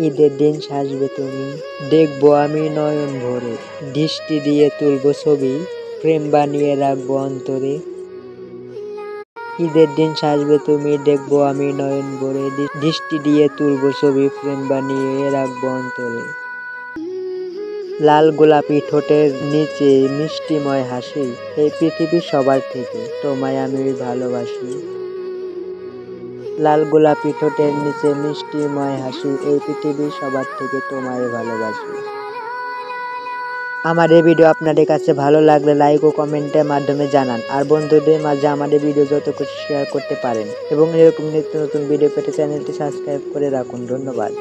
ঈদের দিন সাজবে তুমি, দেখবো আমি নয়ন ভরে, দৃষ্টি দিয়ে তুলবো ছবি, প্রেম বানিয়ে রাখবো অন্তরে। ঈদের দিন সাজবে তুমি, দেখবো আমি নয়ন ভরে, দৃষ্টি দিয়ে তুলবো ছবি, প্রেম বানিয়ে রাখবো অন্তরে। লাল গোলাপি ঠোঁটের নিচে মিষ্টিময় হাসি, এই পৃথিবীর সবার থেকে তোমায় আমি ভালোবাসি। লাল গোলাপি ঠোঁটের নিচে মিষ্টিময় হাসি, এই পৃথিবীর সবার থেকে তোমায় ভালোবাসি। আমার এই ভিডিও আপনাদের কাছে ভালো লাগলে লাইক ও কমেন্টের মাধ্যমে জানান, আর বন্ধুদের মাঝে আমাদের ভিডিও যত খুশি শেয়ার করতে পারেন, এবং এরকম নিত্য নতুন ভিডিও পেতে চ্যানেলটি সাবস্ক্রাইব করে রাখুন। ধন্যবাদ।